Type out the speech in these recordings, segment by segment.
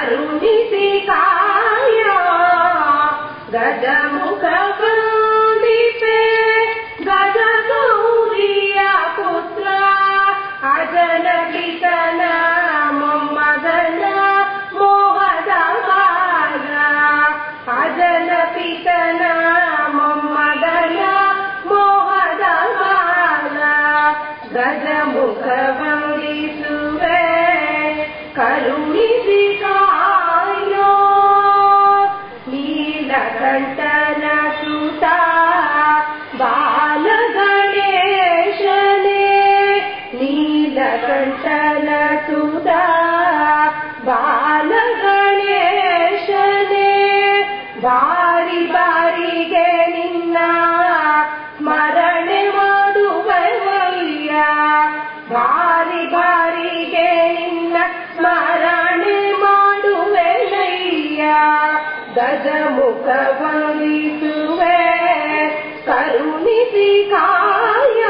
ಕರುಣಿಸಿ ಕಾಯ ಗಜಮುಖ ವಂದಿಪೆ ಗಜ ಗೌರಿಯ ಪುತ್ರ ಅಜನ ಪಿತನ ಮೊಮ್ಮಗನ ಮೋಹದ ಬಾಲ ಅಜನ ಪಿತನ ಮೊಮ್ಮಗನ ಮೋಹದ ಬಾಲ ಗಜಮುಖ ವಂದಿಸುವೆ ಕರುಣಿಸಿ ಕಾಯೋ ನೀಲಕಂಠನ ಸುತ ಬಾಲ ಗಣೇಶನೇ ನೀಲಕಂಠನ ಸುತ ಬಾಲ ಗಣೇಶನೇ ಬಾರಿ ಬಾರಿಗೆ ನಿನ್ನ ಸ್ಮರಣೆ ಮಾಡುವಯ್ಯ ಬಾರಿ ಬಾರಿಗೆ ನಿನ್ನ ಸ್ಮರಣೆ ಮಾಡುವೆನಯ್ಯ ಗಜಮುಖ ವಂದಿಸುವೆ ಕರುಣಿಸಿ ಕಾಯ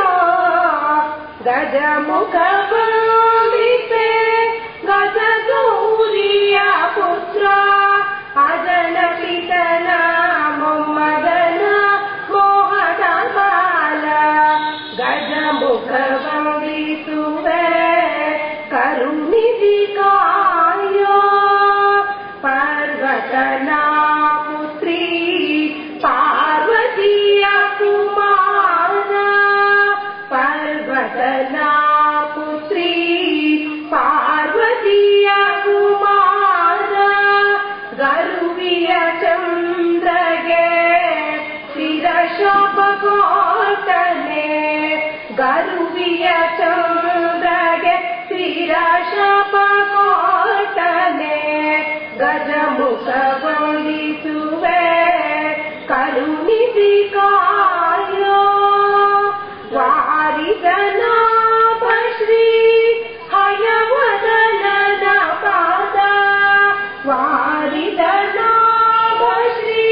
ಗಜಮುಖ ವಂದಿಪೆ ಗಜ ಗೌರಿಯ ಪುತ್ರ ಅಜನ ಪಿತನ ಮೊಮ್ಮಗನ ಮೋಹದ ಬಾಲ ಗಜಮುಖ ವಂದಿಸುವೆ ಕರುಣಿಸಿ ಕಾಯೋ ಪರ್ವತನ ಪುತ್ರಿ ಪಾರ್ವತಿಯ ಕುಮಾರ ಪರ್ವತನ ಪುತ್ರಿ ಪಾರ್ವತಿಯ ಕುಮಾರ ಗರುವಿಯ ಚಂದ್ರಗೆ ಶಿರಶಾಪ ಕೊಟ್ಟನೆ ಗರುವಿಯ ಚಂದ್ರಗೆ ಶಿರಶಾಪ ಕೊಟ್ಟನೆ ಗಜಮುಖ ವಂದಿಸುವೆ ಕರುಣಿಸಿ ಕಾಯೋ ವಾರಿದನಾಭ ಶ್ರೀ ಹಯವದನನ ಪಾದ ವಾರಿದನಾಭ ಶ್ರೀ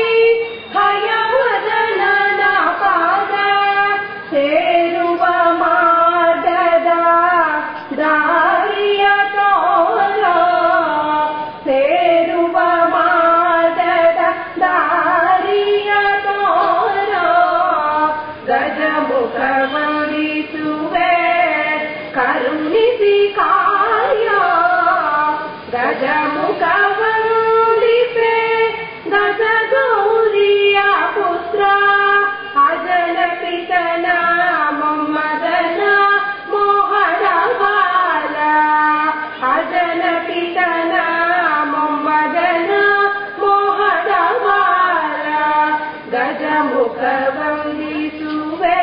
ಹಯವದನನ ಪಾದ ಸೇರುವ ಮಾರ್ಗದ ದಾರಿಯ ತೋರೋ ಸೇರುವ ಮಾರ್ಗದ ದಾರಿಯ ತೋರೋ ಗಜಮುಖ ವಂದಿಸುವೆ ಕರುಣಿಸಿ ಕಾಯ ಗಜಮುಖ ವಂದಿಪೆ ಗಜ ಗೌರಿಯ ಪುತ್ರ ಅಜನ ಪಿತನ ಮೊಮ್ಮಗನ ಮೋಹದ ಬಾಲ ಅಜನ ಪಿತನ ಮೊಮ್ಮಗನ ಮೋಹದ ಬಾಲ ಗಜಮುಖ ವಂದಿಸುವೆ